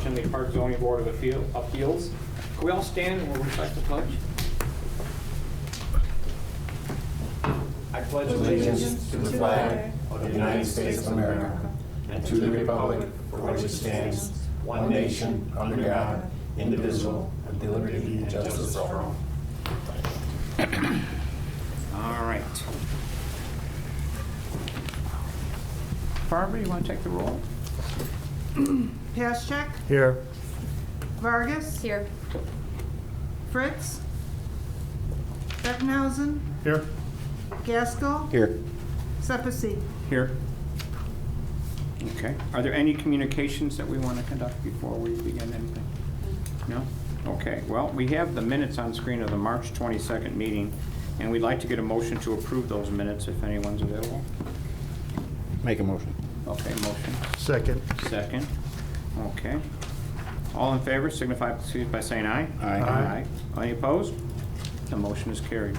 election, the Park Zoning Board of Appeals. Can we all stand and we'll recite the pledge? I pledge Allegiance to the flag of the United States of America and to the republic for which it stands, one nation, under God, indivisible, with liberty and justice for all. All right. Barbara, you want to take the roll? Paschek, Here. Vargas, Here. Fritz, Bettenhausen, Here. Gaskell, Here. Sepasi. Here. Okay. Are there any communications that we want to conduct before we begin anything? No? Okay. Well, we have the minutes on screen of the March 22nd meeting, and we'd like to get a motion to approve those minutes if anyone's available. Make a motion. Okay, motion. Second. Second. Okay. All in favor signify please by saying aye. Aye. Aye. Any opposed? The motion is carried.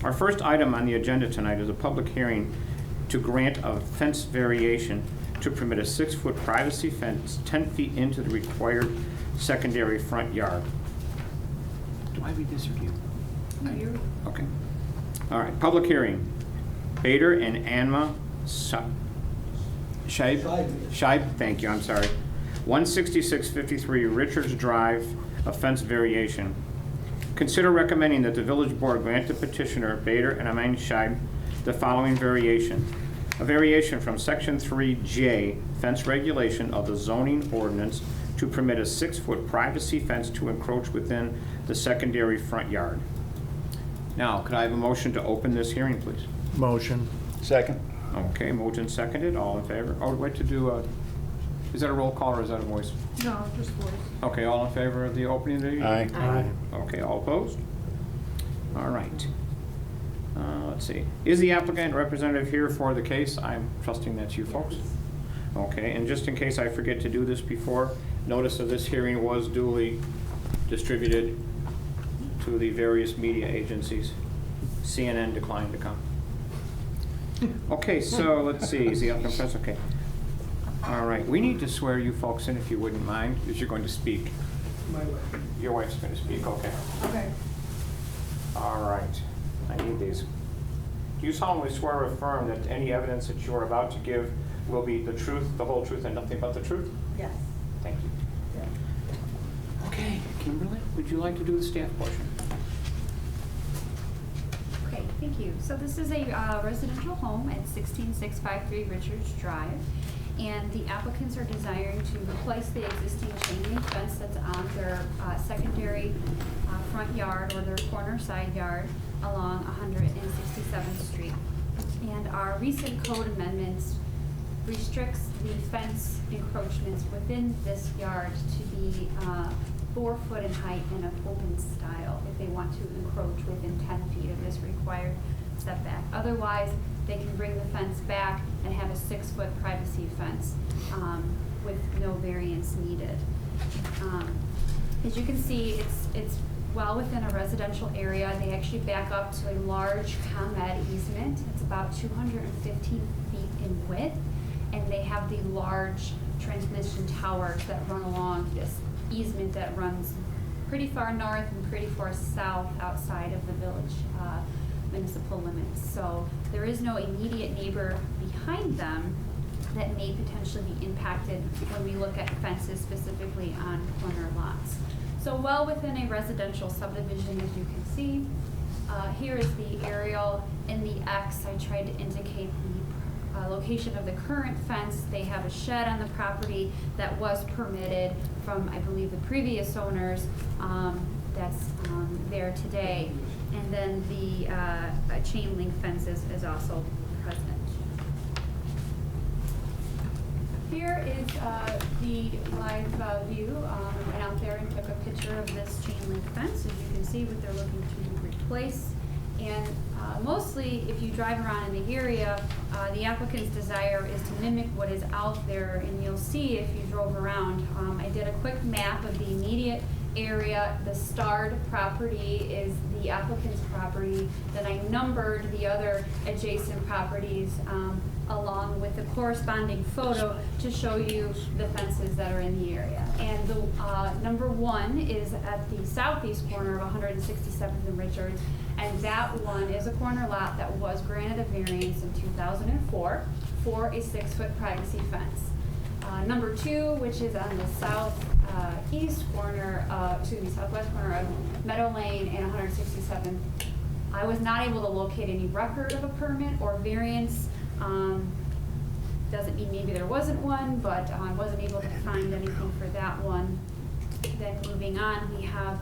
Our first item on the agenda tonight is a public hearing to grant a fence variation to permit a 6-foot privacy fence 10 feet into the required secondary front yard. Do I read this or do you? No, you're. Okay. All right, public hearing. Bader and Anma Scheib, thank you, I'm sorry. 16653 Richards Drive, a fence variation. Consider recommending that the village board grant the petitioner, Bader and Anma Scheib, the following variation. A variation from section 3J, fence regulation of the zoning ordinance to permit a 6-foot privacy fence to encroach within the secondary front yard. Now, could I have a motion to open this hearing, please? Motion. Second. Okay, moved and seconded, all in favor? Oh, wait to do a, is that a roll call or is that a voice? No, just voice. Okay, all in favor of the opening of the? Aye. Aye. Okay, all opposed? All right. Let's see. Is the applicant representative here for the case? I'm trusting that's you folks. Okay, and just in case I forget to do this before, notice of this hearing was duly distributed to the various media agencies. CNN declined to come. Okay, so let's see, is the applicant present? Okay. All right, we need to swear you folks in if you wouldn't mind, because you're going to speak. My wife. Your wife's going to speak, okay. Okay. All right, I need these. Do you solemnly swear or affirm that any evidence that you are about to give will be the truth, the whole truth, and nothing but the truth? Yes. Thank you. Okay, Kimberly, would you like to do the staff portion? Okay, thank you. So this is a residential home at 16653 Richards Drive. And the applicants are desiring to replace the existing chain link fence that's on their secondary front yard or their corner side yard along 167th Street. And our recent code amendments restricts the fence encroachments within this yard to be 4 foot in height in an open style if they want to encroach within 10 feet of this required setback. Otherwise, they can bring the fence back and have a 6-foot privacy fence with no variance needed. As you can see, it's well within a residential area. They actually back up to a large ComEd easement. It's about 215 feet in width, and they have the large transmission towers that run along this easement that runs pretty far north and pretty far south outside of the village municipal limits. So there is no immediate neighbor behind them that may potentially be impacted when we look at fences specifically on corner lots. So well within a residential subdivision, as you can see. Here is the aerial. In the X, I tried to indicate the location of the current fence. They have a shed on the property that was permitted from, I believe, the previous owners that's there today. And then the chain link fence is also present. Here is the live view. I went out there and took a picture of this chain link fence, as you can see what they're looking to replace. And mostly, if you drive around in the area, the applicant's desire is to mimic what is out there, and you'll see if you drove around. I did a quick map of the immediate area. The starred property is the applicant's property. Then I numbered the other adjacent properties along with the corresponding photo to show you the fences that are in the area. And the number one is at the southeast corner of 167th and Richards, and that one is a corner lot that was granted a variance in 2004 for a 6-foot privacy fence. Number two, which is on the southwest corner of Meadow Lane and 167th, I was not able to locate any record of a permit or variance. Doesn't mean maybe there wasn't one, but I wasn't able to find anything for that one. Then moving on, we have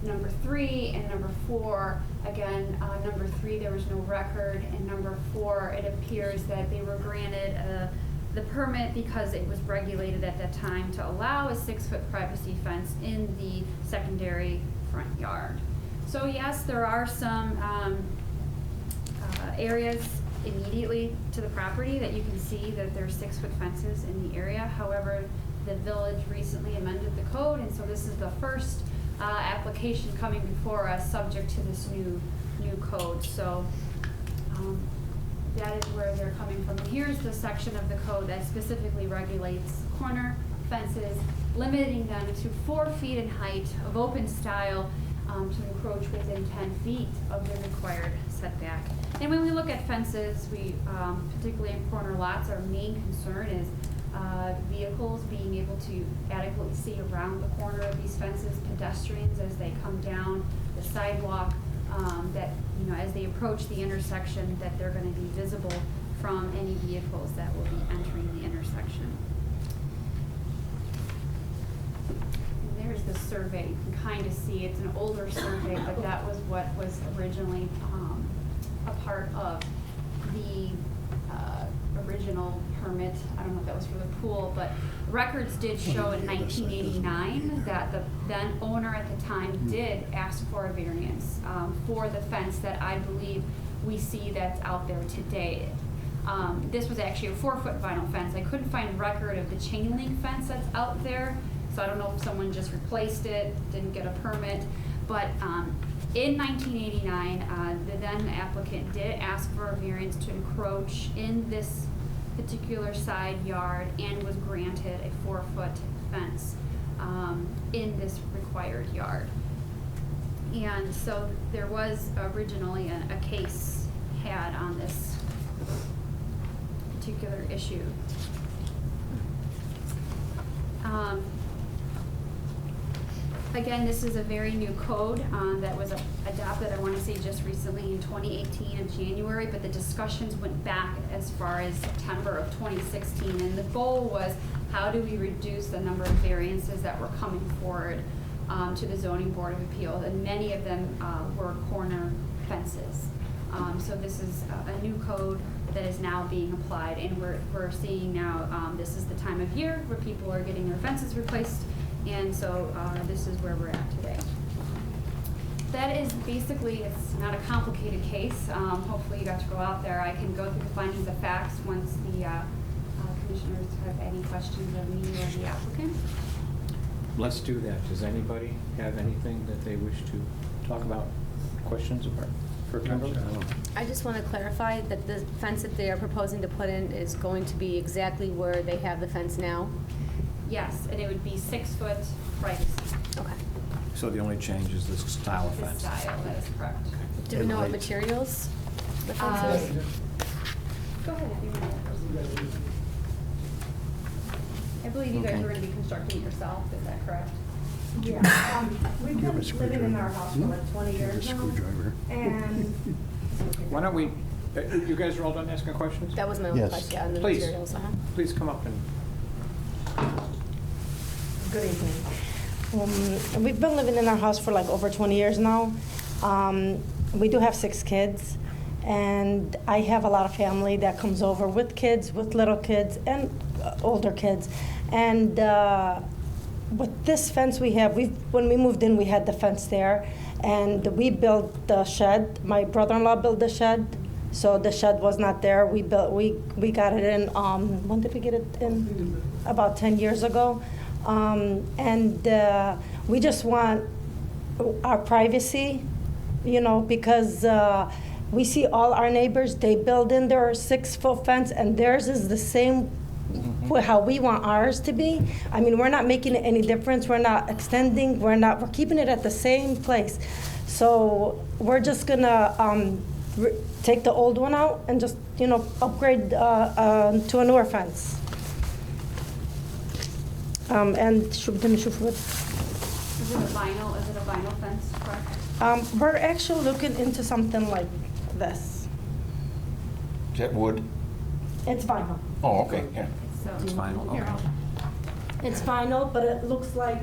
number 3 and number 4. Again, number 3, there was no record, and number 4, it appears that they were granted the permit because it was regulated at that time to allow a 6-foot privacy fence in the secondary front yard. So yes, there are some areas immediately to the property that you can see that there are 6-foot fences in the area. However, the village recently amended the code, and so this is the first application coming before us subject to this new code. So that is where they're coming from. And here's the section of the code that specifically regulates corner fences, limiting them to 4 feet in height of open style to encroach within 10 feet of the required setback. And when we look at fences, we, particularly in corner lots, our main concern is vehicles being able to adequately see around the corner of these fences, pedestrians as they come down the sidewalk, that, as they approach the intersection, that they're going to be visible from any vehicles that will be entering the intersection. And there's the survey. You can kind of see it's an older survey, but that was what was originally a part of the original permit. I don't know if that was for the pool, but records did show in 1989 that the then owner at the time did ask for a variance for the fence that I believe we see that's out there today. This was actually a 4-foot vinyl fence. I couldn't find record of the chain link fence that's out there, so I don't know if someone just replaced it, didn't get a permit, but in 1989, the then applicant did ask for a variance to encroach in this particular side yard and was granted a 4-foot fence in this required yard. And so there was originally a case had on this particular issue. Again, this is a very new code that was adopted, I want to say, just recently in 2018 in January, but the discussions went back as far as September of 2016, and the goal was how do we reduce the number of variances that were coming forward to the Zoning Board of Appeals, and many of them were corner fences. So this is a new code that is now being applied, and we're seeing now this is the time of year where people are getting their fences replaced. And so this is where we're at today. That is basically, it's not a complicated case. Hopefully you got to go out there. I can go through the findings of facts once the commissioners have any questions of me or the applicant. Let's do that. Does anybody have anything that they wish to talk about? Questions for Kimberly? I just want to clarify that the fence that they are proposing to put in is going to be exactly where they have the fence now? Yes, and it would be 6-foot privacy. Okay. So the only change is the style of The fence. style, that is correct. Do we know what And materials the fence is? Go ahead if you want to first. I believe you guys Okay. were going to be constructing it yourself, is that correct? Yeah, we've been living in our house for like 20 years now, and Why don't we, you guys are all done asking questions? That was my only Yes. question, on the Please. materials. Please come up and, Good evening. We've been living in our house for like over 20 years now. We do have 6 kids, and I have a lot of family that comes over with kids, with little kids, and older kids. And with this fence we have, when we moved in, we had the fence there, and we built the shed. My brother-in-law built the shed, so the shed was not there. We got it in. When did we get it in? About 10 years ago. We just want our privacy, because we see all our neighbors, they build in their 6-foot fence, and theirs is the same with how we want ours to be. I mean, we're not making it any difference, we're not extending, we're keeping it at the same place. So we're just gonna take the old one out and just, upgrade to a newer fence. And Is it a vinyl fence, correct? we're actually looking into something like this. Is that wood? It's vinyl. Oh, okay, yeah. So, It's vinyl, here, okay. It's vinyl, but it looks like,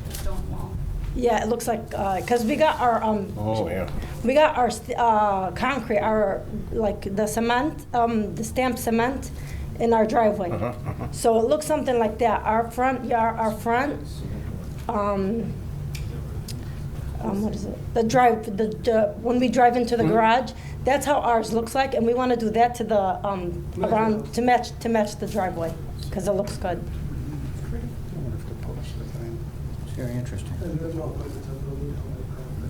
stone wall. yeah, it looks like, because we got our, Oh, yeah. we got our concrete, our, like, the cement, the stamped cement in our driveway. So it looks something like that. Our front yard, what is it? When we drive into the garage, that's how ours looks like, and we want to do that to the, around, to match the driveway, because it looks good. It's very interesting.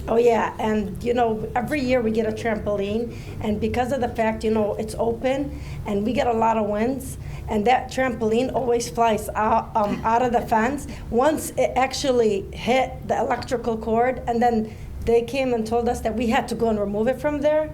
Oh, yeah, and, every year we get a trampoline, and because of the fact, it's open, and we get a lot of winds, and that trampoline always flies out of the fence. Once it actually hit the electrical cord, and then they came and told us that we had to go and remove it from there.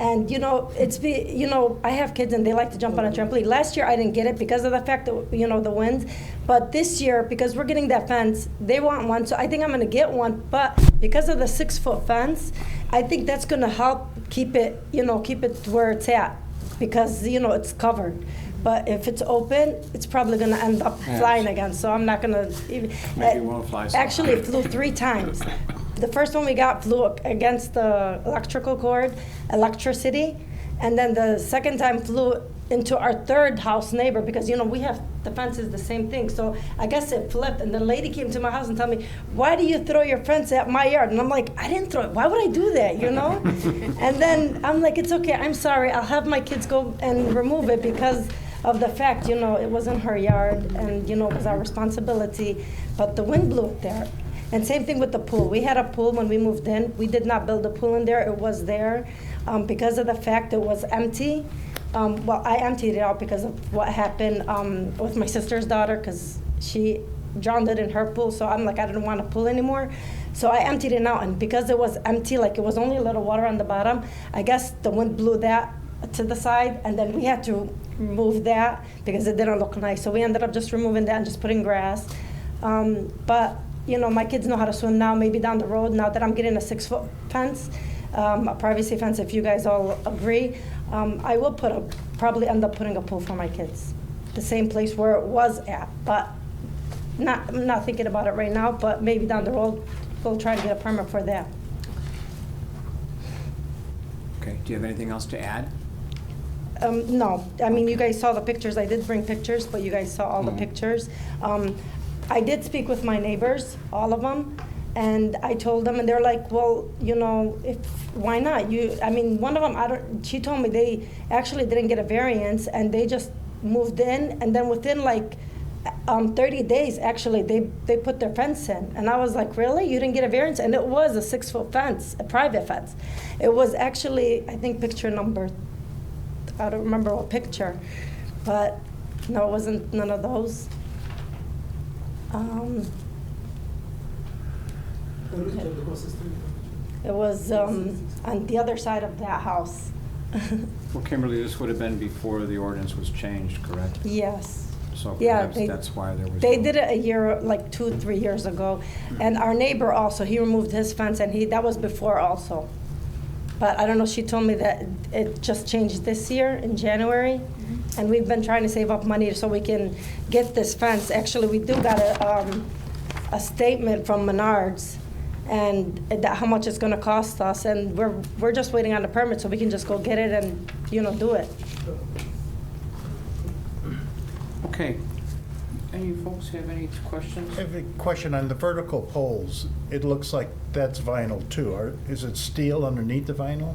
And, I have kids and they like to jump on a trampoline. Last year I didn't get it because of the fact that, the winds. But this year, because we're getting that fence, they want one. So I think I'm going to get one. But because of the 6-foot fence, I think that's going to help keep it where it's at. Because, it's covered. But if it's open, it's probably going to end up flying again. So I'm not going to. Maybe it won't fly so Actually, high. it flew 3 times. The first one we got flew against the electrical cord, electricity, and then the second time flew into our third house neighbor because, we have the fence is the same thing. So I guess it flipped, and the lady came to my house and told me, "Why do you throw your fence at my yard?" And I'm like, "I didn't throw it. Why would I do that, And then I'm like, "It's okay. I'm sorry. I'll have my kids go and remove it because of the fact, it wasn't her yard and, it was our responsibility. But the wind blew it there. And same thing with the pool. We had a pool when we moved in. We did not build a pool in there. It was there because of the fact it was empty. Well, I emptied it out because of what happened with my sister's daughter because she drowned it in her pool. So I'm like, I didn't want a pool anymore. So I emptied it out. And because it was empty, like it was only a little water on the bottom, I guess the wind blew that to the side. And then we had to remove that because it didn't look nice. So we ended up just removing that and just putting grass. But my kids know how to swim now, maybe down the road, now that I'm getting a 6-foot fence, a privacy fence, if you guys all agree, I will probably end up putting a pool for my kids. The same place where it was at, but I'm not thinking about it right now, but maybe down the road, we'll try to get a permit for that. Okay, do you have anything else to add? No, I mean, you guys saw the pictures. I did bring pictures, but you guys saw all the pictures. I did speak with my neighbors, all of them, and I told them, and they're like, well, why not? One of them, she told me they actually didn't get a variance, and they just moved in, and then within 30 days, actually, they put their fence in. And I was like, really? You didn't get a variance? And it was a 6-foot fence, a private fence. It was actually, I think, picture number, I don't remember what picture, but no, it wasn't none of those. It was on the other side of that house. Well, Kimberly, this would have been before the ordinance was changed, correct? Yes. So Yeah, perhaps that's why there was. They no- did it a year, 2-3 years ago. And our neighbor also, he removed his fence, and that was before also. But I don't know, she told me that it just changed this year in January. And we've been trying to save up money so we can get this fence. Actually, we do got a statement from Menards and that how much it's gonna cost us. And we're just waiting on the permit so we can just go get it and, do it. Okay. Any folks have any questions? I have a question on the vertical poles. It looks like that's vinyl too. Is it steel underneath the vinyl?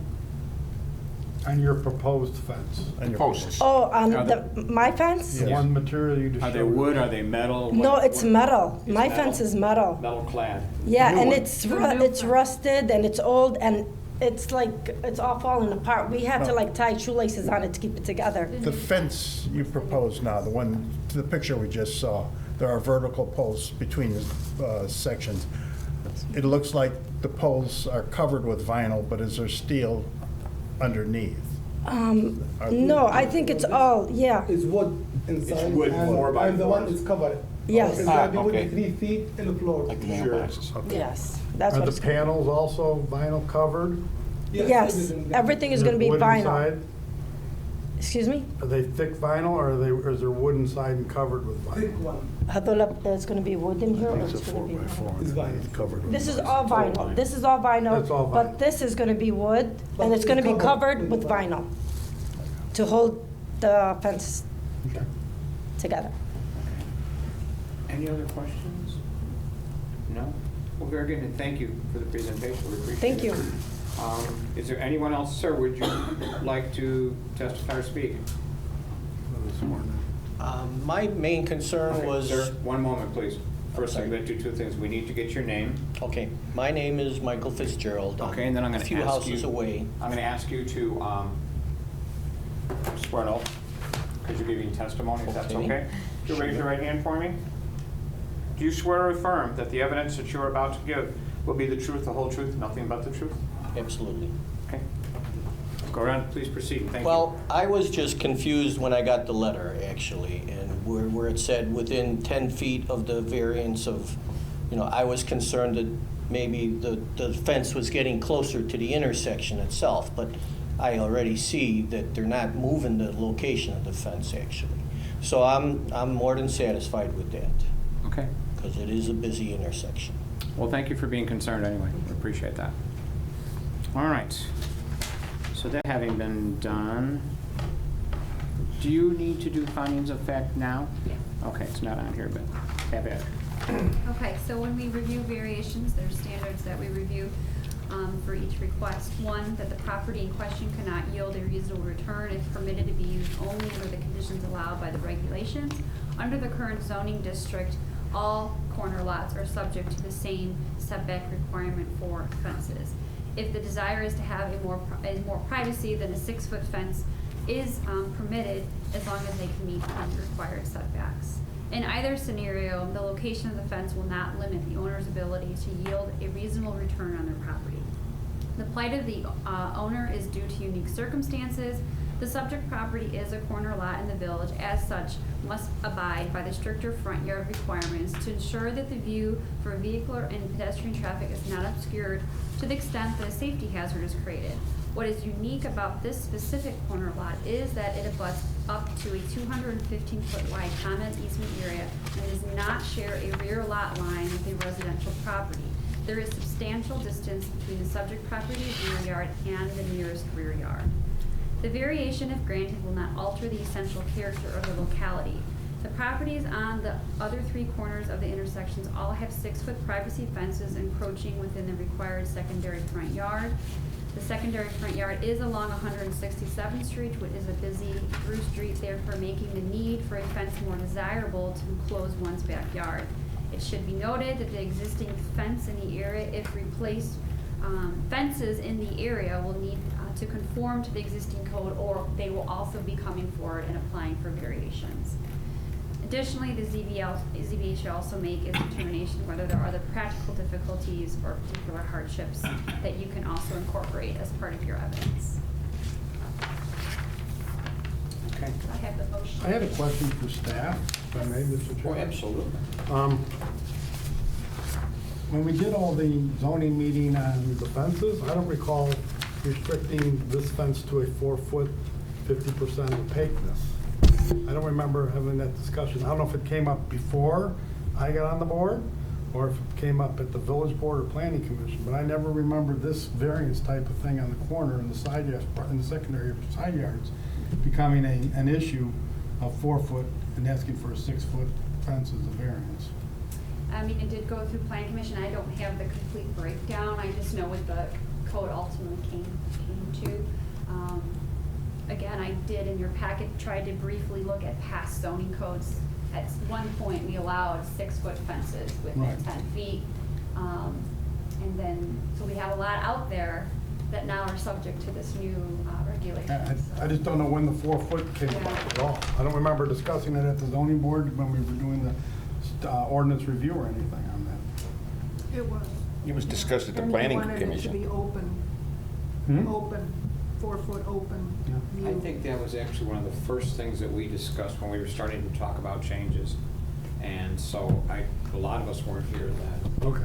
On your proposed fence, On your Posts. Oh, on Are my fence? the one material you just Are they showed. wood, are they metal? No, What- it's what- metal. It's My metal? fence is metal. Metal clad. Yeah, New and one. it's rusted and it's old, and it's like, it's all falling apart. We had to No. like tie shoelaces on it to keep it together. The fence you propose now, the picture we just saw, there are vertical posts between the sections. It looks like the poles are covered with vinyl, but is there steel underneath? No, I think it's all, yeah, It's wood inside. It's wood, and 4x4s. I'm the one that's covered. Yes. It's gonna be Ah, wood okay. 3 feet in the floor. Sure. yes, that's Are what the it's gonna panels also vinyl covered? Yes, everything is gonna be Wood vinyl. inside? Excuse me? Are they thick vinyl, or is there wood inside and covered with Thick vinyl? one. It's gonna be wood in here, or It's a it's gonna be? 4x4 It's vinyl. covered with. This is all vinyl, this is all vinyl. That's all But vinyl. this is gonna be wood, But and it's it's gonna be covered covered with with vinyl to hold the fence Okay. together. Any other questions? No? Well, very good, and thank you for the presentation, we appreciate it. Thank you. Is there anyone else, sir, would you like to testify or speak? My main concern Okay, was, Sir, one moment, please. First, I'm sorry. going to do two things. We need to get your name. okay, my name is Michael Fitzgerald. Okay, and then I'm going A to few ask you. houses away. I'm going to ask you to swear an oath, because you're giving testimony, if that's Okay. okay. Could you raise your right hand for me? Do you swear or affirm that the evidence that you're about to give will be the truth, the whole truth, nothing but the truth? Absolutely. Okay. Go around, please proceed. Thank you. Well, I was just confused when I got the letter, actually, and where it said within 10 feet of the variance of, I was concerned that maybe the fence was getting closer to the intersection itself, but I already see that they're not moving the location of the fence, actually. So I'm more than satisfied with that, Okay. because it is a busy intersection. Well, thank you for being concerned anyway. We appreciate that. All right. So that having been done, do you need to do findings of fact now? Yeah. Okay, it's not on here, but have at it. Okay, so when we review variations, there's standards that we review for each request. One, that the property in question cannot yield a reasonable return if permitted to be used only under the conditions allowed by the regulations. Under the current zoning district, all corner lots are subject to the same setback requirement for fences. If the desire is to have more privacy, then a 6-foot fence is permitted as long as they can meet the required setbacks. In either scenario, the location of the fence will not limit the owner's ability to yield a reasonable return on their property. The plight of the owner is due to unique circumstances. The subject property is a corner lot in the village, as such must abide by the stricter front yard requirements to ensure that the view for vehicular and pedestrian traffic is not obscured to the extent that a safety hazard is created. What is unique about this specific corner lot is that it abuts up to a 215-foot wide common easement area and does not share a rear lot line with a residential property. There is substantial distance between the subject property's rear yard and the nearest rear yard. The variation, if granted, will not alter the essential character of the locality. The properties on the other 3 corners of the intersections all have 6-foot privacy fences encroaching within the required secondary front yard. The secondary front yard is along 167th Street, which is a busy through street, therefore making the need for a fence more desirable to enclose one's backyard. It should be noted that the existing fence in the area, if replaced, fences in the area will need to conform to the existing code, or they will also be coming forward and applying for variations. Additionally, the ZBA should also make its determination whether there are other practical difficulties or particular hardships that you can also incorporate as part of your evidence. Okay. I have the motion. I had a question for staff, if I may, Mr. Chair. Absolutely. When we did all the zoning meeting on the fences, I don't recall restricting this fence to a 4-foot, 50% opaqueness. I don't remember having that discussion. I don't know if it came up before I got on the board, or if it came up at the village board or planning commission, but I never remember this variance type of thing on the corner and the side yards, in the secondary side yards, becoming an issue of 4-foot and asking for a 6-foot fence as a variance. I mean, it did go through planning commission. I don't have the complete breakdown. I just know what the code ultimately came to. Again, I did in your packet tried to briefly look at past zoning codes. At one point, we allowed 6-foot fences within Right. 10 feet. And then, so we have a lot out there that now are subject to this new regulation. I just don't know when the 4 foot came about at all. I don't remember discussing it at the zoning board when we were doing the ordinance review or anything on that. It was. It was discussed at the And planning they wanted it to commission. be open, Hmm? open, 4 foot open Yeah. I view. think that was actually one of the first things that we discussed when we were starting to talk about changes. And so a lot of us weren't here then, Okay.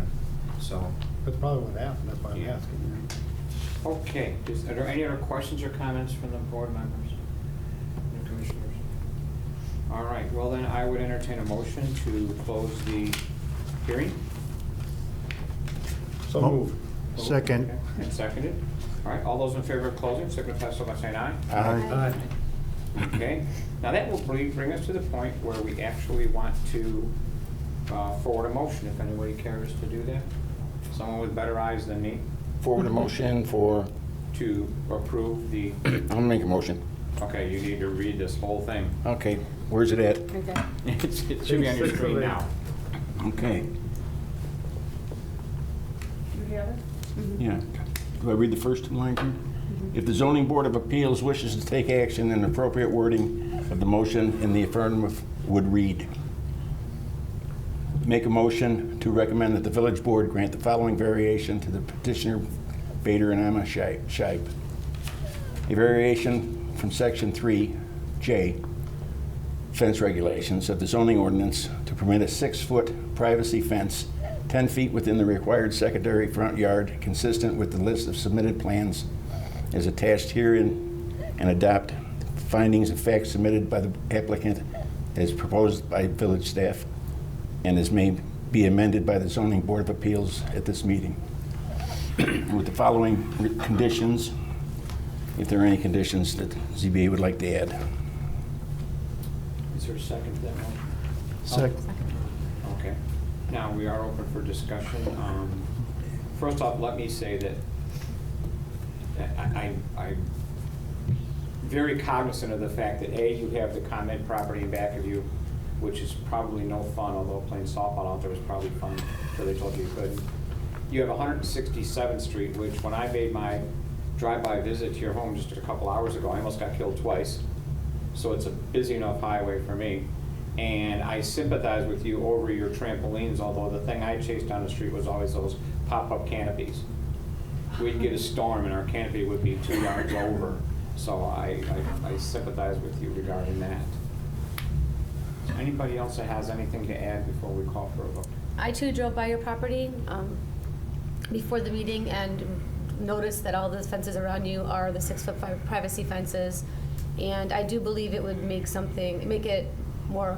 so. That's probably what happened, that's why I'm Yeah. asking. Okay, are there any other questions or comments from the board members and commissioners? All right, well then I would entertain a motion to close the hearing. So Oh. move. Second. Okay, and seconded. All right, all those in favor of closing, signify so by saying aye. Aye. Okay, now that will bring us to the point where we actually want to forward a motion, if anybody cares to do that. Someone with better eyes than me Forward a motion for, to approve the, I'll make a motion. okay, you need to read this whole thing. Okay, where's it at? Right there. It should be on your Six of screen eight. now. Okay, You have it? yeah. Do I read the first line here? If the zoning board of appeals wishes to take action, an appropriate wording of the motion in the affirmative would read, make a motion to recommend that the village board grant the following variation to the petitioner Bader and Emma Scheib. A variation from section 3J fence regulations of the zoning ordinance to permit a 6-foot privacy fence 10 feet within the required secondary front yard, consistent with the list of submitted plans as attached herein, and adopt findings of fact submitted by the applicant as proposed by village staff and as may be amended by the zoning board of appeals at this meeting. With the following conditions, if there are any conditions that ZBA would like to add. Is there a second to that motion? Second. Okay. Now, we are open for discussion. First off, let me say that I'm very cognizant of the fact that, A, you have the comment property in back of you, which is probably no fun, although playing softball out there was probably fun until they told you you couldn't. You have 167th Street, which when I made my drive-by visit to your home just a couple hours ago, I almost got killed twice. So it's a busy enough highway for me. And I sympathize with you over your trampolines, although the thing I chased down the street was always those pop-up canopies. We'd get a storm and our canopy would be 2 yards over. So I sympathize with you regarding that. Is there anybody else that has anything to add before we call for a vote? I too drove by your property before the meeting and noticed that all the fences around you are the 6-foot privacy fences. And I do believe it would make it more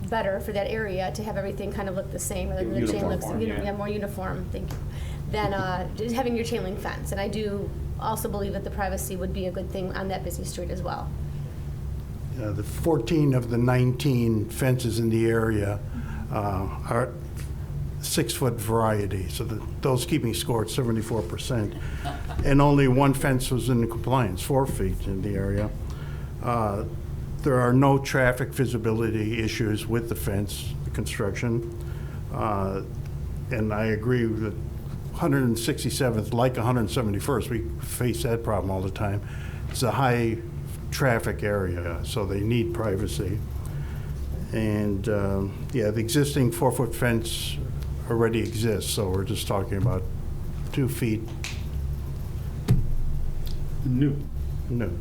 better for that area to have everything kind of look the same, rather than the chain looks, Uniform, yeah. yeah, more uniform, thank you, than just having your chain link fence. And I do also believe that the privacy would be a good thing on that busy street as well. The 14 of the 19 fences in the area are 6-foot variety, so those keeping score at 74%. And only one fence was in compliance, 4 feet in the area. There are no traffic visibility issues with the fence construction. And I agree with 167th, like 171st, we face that problem all the time. It's a high traffic area, so they need privacy. And yeah, the existing 4-foot fence already exists, so we're just talking about 2 feet New. new.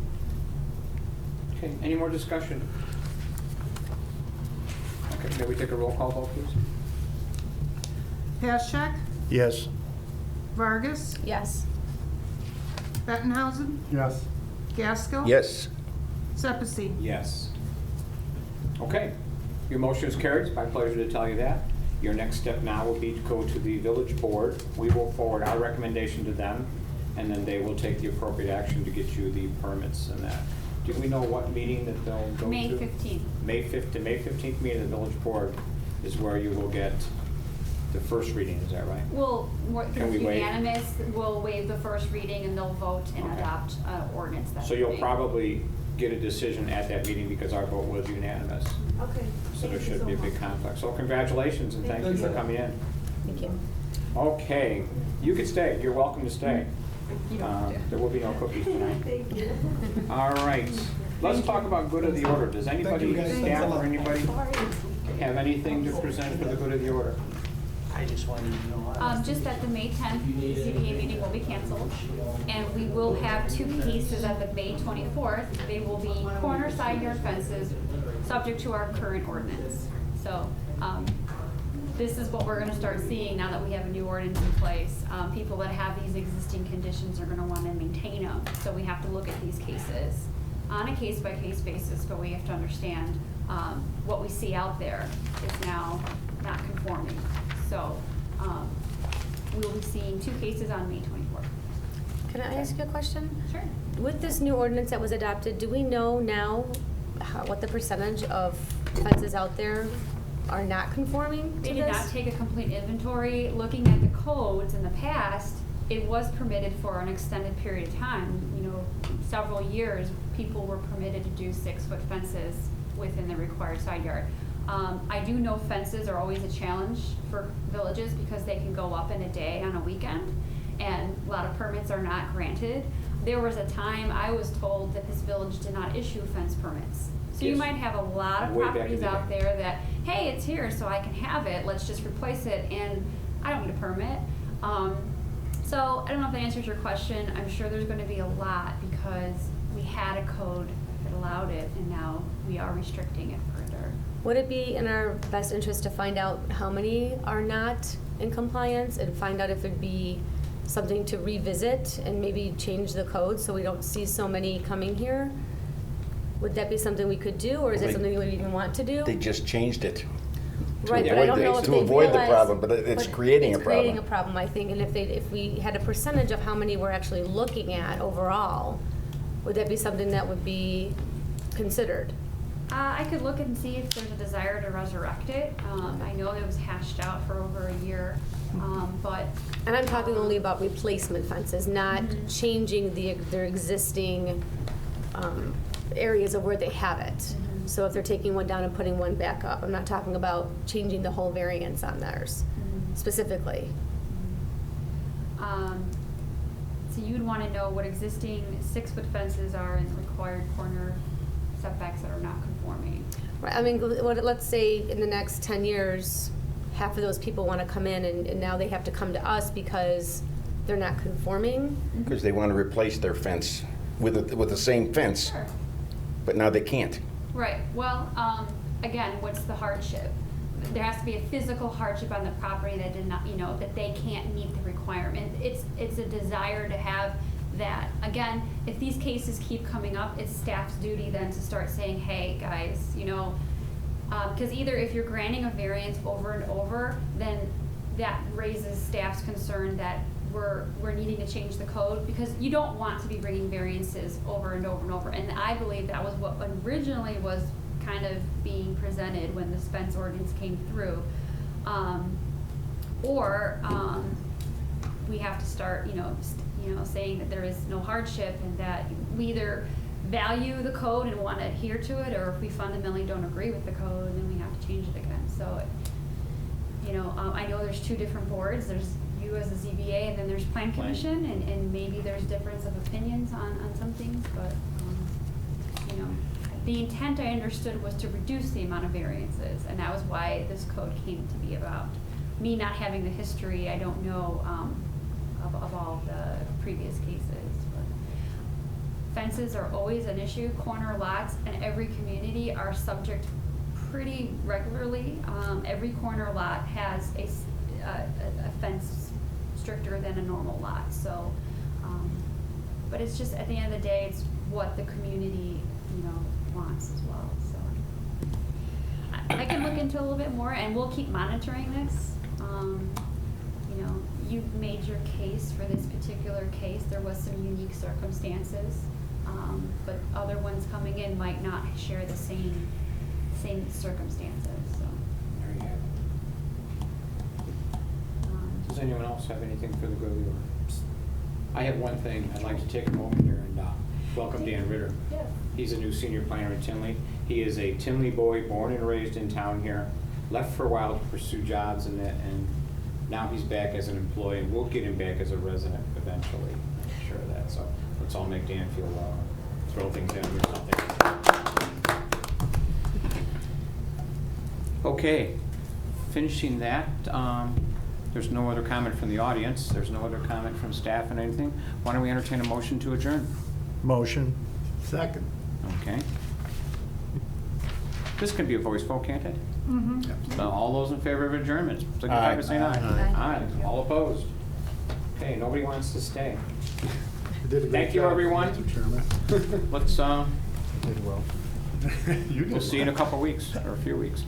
Okay, any more discussion? Okay, may we take a roll call vote, please? Pashak, Yes. Vargas, Yes. Bettenhausen, Yes. Gaskell. Yes. Sepisi. Yes. Okay, your motion is carried. It's my pleasure to tell you that. Your next step now will be to go to the village board. We will forward our recommendation to them, and then they will take the appropriate action to get you the permits and that. Do we know what meeting that they'll go to? May 15th. May 15th meeting of the village board is where you will get the first reading, is that right? Well, Can we waive? unanimous, we'll waive the first reading and they'll vote and Okay. adopt ordinance that So you'll day. probably get a decision at that meeting because our vote was unanimous. Okay. So there shouldn't be a big conflict. So congratulations and thank you for coming in. Thank you. Okay, you could stay, you're welcome to stay. You don't have to. There will be no cookies tonight. Thank you. All right, let's talk about good of the order. Does anybody, you, guys. Thanks a staff lot. or anybody, have anything to present for the good of the order? I just wanted to know. Just that the May 10th ZBA meeting will be canceled, and we will have 2 cases at the May 24th. They will be corner side yard fences, subject to our current ordinance. So, this is what we're gonna start seeing now that we have a new ordinance in place. People that have these existing conditions are gonna wanna maintain them, so we have to look at these cases on a case-by-case basis, but we have to understand, what we see out there is now not conforming. So, we will be seeing 2 cases on May 24th. Can I ask you a question? Sure. With this new ordinance that was adopted, do we know now what the percentage of fences out there are not conforming to They this? did not take a complete inventory. Looking at the codes in the past, it was permitted for an extended period of time. You know, several years, people were permitted to do 6-foot fences within the required side yard. I do know fences are always a challenge for villages because they can go up in a day on a weekend, and a lot of permits are not granted. There was a time I was told that this village did not issue fence permits. So you Yes. might have a lot of Way back in properties the out day. there that, hey, it's here, so I can have it, let's just replace it, and I don't need a permit. So I don't know if that answers your question. I'm sure there's gonna be a lot because we had a code that allowed it, and now we are restricting it further. Would it be in our best interest to find out how many are not in compliance and find out if it'd be something to revisit and maybe change the code so we don't see so many coming here? Would that be something we could do, or is Well, it something we would even want to do? They just changed it. to Right, but I avoid don't the- know if to they avoid the realize- problem, but it's creating a It's creating a problem. problem, I think, and if we had a percentage of how many we're actually looking at overall, would that be something that would be considered? I could look and see if there's a desire to resurrect it. I know it was hashed out for over a year, but. And I'm talking only about replacement fences, not Mhm. changing their existing areas of where they have it. Mhm. So if they're taking one down and putting one back up, I'm not talking about changing the whole variance on theirs Mhm. specifically. So you'd want to know what existing 6-foot fences are in the required corner setbacks that are not conforming. Right, I mean, let's say in the next 10 years, half of those people want to come in and now they have to come to us because they're not conforming. Because they want to replace their fence with the same fence, Sure. but now they can't. Right, well, again, what's the hardship? There has to be a physical hardship on the property that did not, that they can't meet the requirement. It's a desire to have that. Again, if these cases keep coming up, it's staff's duty then to start saying, hey, guys, because either if you're granting a variance over and over, then that raises staff's concern that we're needing to change the code, because you don't want to be bringing variances over and over and over. And I believe that was what originally was kind of being presented when the Spence ordinance came through. We have to start, saying that there is no hardship and that we either value the code and want to adhere to it, or if we fundamentally don't agree with the code, then we have to change it again. So, I know there's 2 different boards. There's you as a ZBA, and then there's Plan Commission, and maybe there's difference of opinions on some things, but, the intent I understood was to reduce the amount of variances, and that was why this code came to be about. Me not having the history, I don't know of all the previous cases. But fences are always an issue. Corner lots in every community are subject pretty regularly. Every corner lot has a fence stricter than a normal lot. So, but it's just, at the end of the day, it's what the community wants as well. So I can look into a little bit more, and we'll keep monitoring this. You've made your case for this particular case. There was some unique circumstances, but other ones coming in might not share the same circumstances. So, There you have it. Does anyone else have anything for the good of the order? I have one thing. I'd like to take a moment here and welcome Dan Ritter. yeah. He's a new senior planner in Tinley. He is a Tinley boy, born and raised in town here. Left for a while to pursue jobs and Now he's back as an employee, and we'll get him back as a resident eventually. I'm sure of that, so let's all make Dan feel, throw things at him or something. Okay, finishing that, there's no other comment from the audience, there's no other comment from staff and anything. Why don't we entertain a motion to adjourn? Motion. Second. Okay. This can be a voice vote, can't it? So all those in favor of adjournment, signify by saying aye. Aye. All opposed? Okay, nobody wants to stay. You did a great Thank you, job, everyone. Mr. Chairman. Let's, Did well. You did we'll see you in a well. couple weeks, or a few weeks.